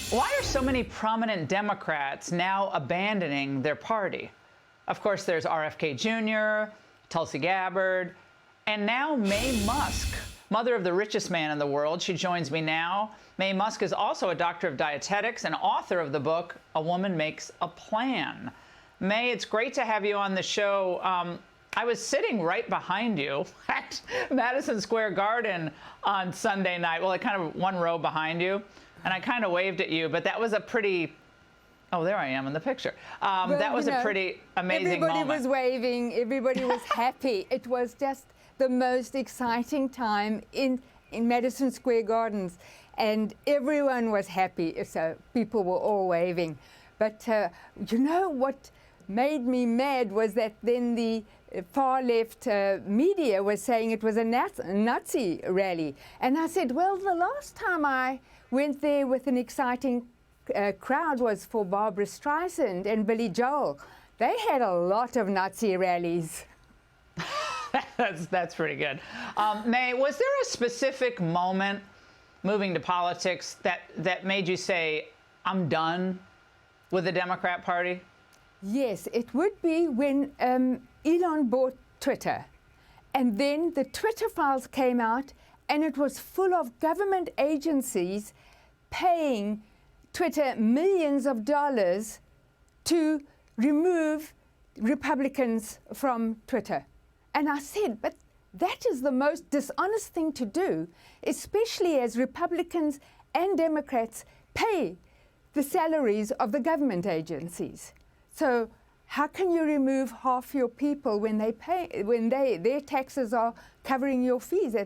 Why are so many prominent Democrats now abandoning their party? Of course, there's RFK Jr., Tulsi Gabbard, and now Maye Musk, mother of the richest man in the world. She joins me now. Maye Musk is also a doctor of dietetics and author of the book, A Woman Makes a Plan. Maye, it's great to have you on the show. I was sitting right behind you at Madison Square Garden on Sunday night. Well, kind of one row behind you. And I kind of waved at you, but that was a pretty, oh, there I am in the picture. Well, that was a pretty amazing moment. Everybody was waving. Everybody was happy. It was just the most exciting time in Madison Square Gardens. And everyone was happy, so people were all waving. But you know what made me mad was that then the far-left media was saying it was a Nazi rally. And I said, well, the last time I went there with an exciting crowd was for Barbara Streisand and Billy Joel. They had a lot of Nazi rallies. That's pretty good. Maye, was there a specific moment moving to politics that made you say, I'm done with the Democrat Party? Yes, it would be when Elon bought Twitter. And then the Twitter files came out, and it was full of government agencies paying Twitter millions of dollars to remove Republicans from Twitter. And I said, but that is the most dishonest thing to do, especially as Republicans and Democrats pay the salaries of the government agencies. So how can you remove half your people when their taxes are covering your fees?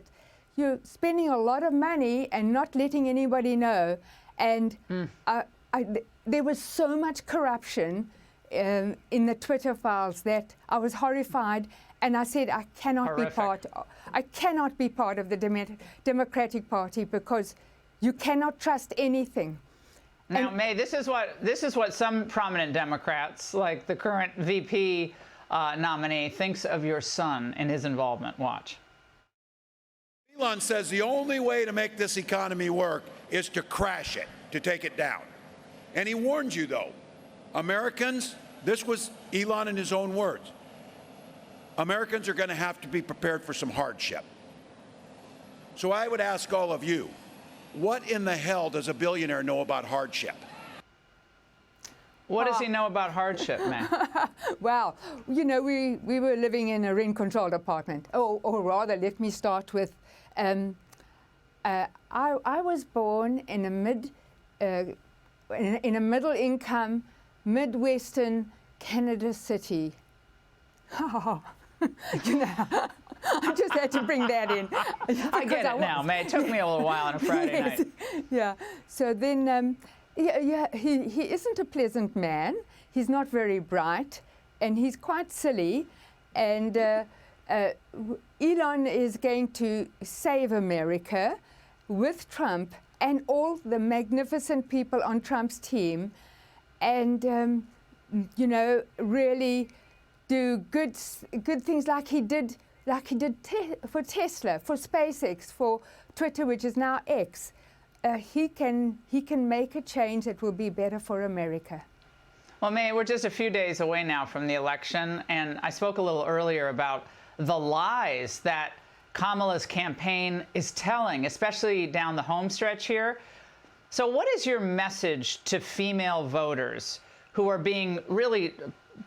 You're spending a lot of money and not letting anybody know. And there was so much corruption in the Twitter files that I was horrified. And I said, I cannot be part of the Democratic Party because you cannot trust anything. Now, Maye, this is what some prominent Democrats, like the current VP nominee, thinks of your son and his involvement. Watch. Elon says the only way to make this economy work is to crash it, to take it down. And he warned you, though, Americans, this was Elon in his own words, Americans are going to have to be prepared for some hardship. So I would ask all of you, what in the hell does a billionaire know about hardship? What does he know about hardship, Maye? Well, you know, we were living in a rent-controlled apartment. Or rather, let me start with, I was born in a middle-income, Midwestern Canada city. You know, I just had to bring that in. I get it now, Maye. It took me a little while on a Friday night. Yeah. So then, he isn't a pleasant man. He's not very bright, and he's quite silly. And Elon is going to save America with Trump and all the magnificent people on Trump's team, and you know, really do good things like he did for Tesla, for SpaceX, for Twitter, which is now X. He can make a change that will be better for America. Well, Maye, we're just a few days away now from the election, and I spoke a little earlier about the lies that Kamala's campaign is telling, especially down the home stretch here. So what is your message to female voters who are being really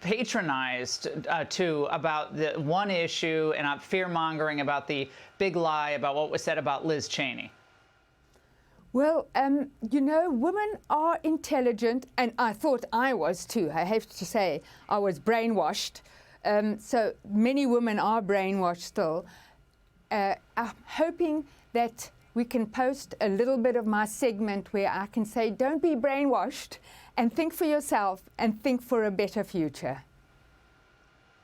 patronized about the one issue and fear-mongering about the big lie about what was said about Liz Cheney? Well, you know, women are intelligent, and I thought I was too. I have to say, I was brainwashed. So many women are brainwashed still. I'm hoping that we can post a little bit of my segment where I can say, don't be brainwashed, and think for yourself and think for a better future.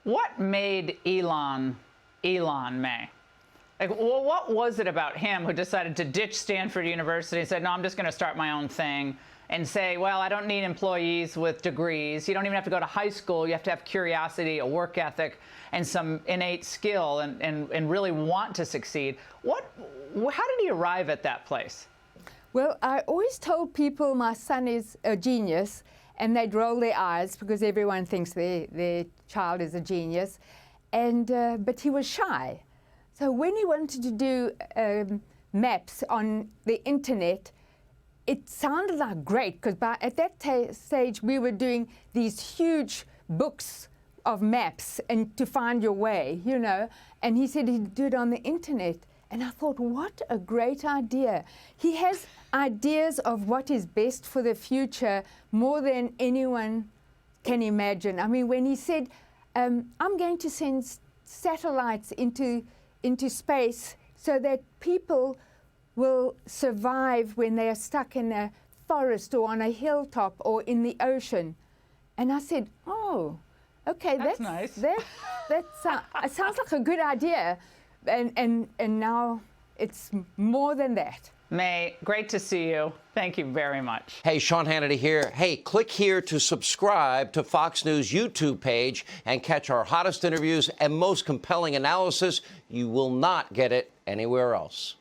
What made Elon, Maye? Like, well, what was it about him who decided to ditch Stanford University and said, no, I'm just going to start my own thing, and say, well, I don't need employees with degrees. You don't even have to go to high school. You have to have curiosity, a work ethic, and some innate skill, and really want to succeed. How did he arrive at that place? Well, I always told people my son is a genius, and they'd roll their eyes because everyone thinks their child is a genius. And but he was shy. So when he wanted to do maps on the internet, it sounded like great, because at that stage we were doing these huge books of maps and to find your way, you know. And he said he'd do it on the internet. And I thought, what a great idea. He has ideas of what is best for the future more than anyone can imagine. I mean, when he said, I'm going to send satellites into space so that people will survive when they are stuck in a forest or on a hilltop or in the ocean. And I said, oh, okay, that's nice. It sounds like a good idea. And now it's more than that. Maye, great to see you. Thank you very much. Hey, Sean Hannity here. Hey, click here to subscribe to Fox News YouTube page and catch our hottest interviews and most compelling analysis. You will not get it anywhere else.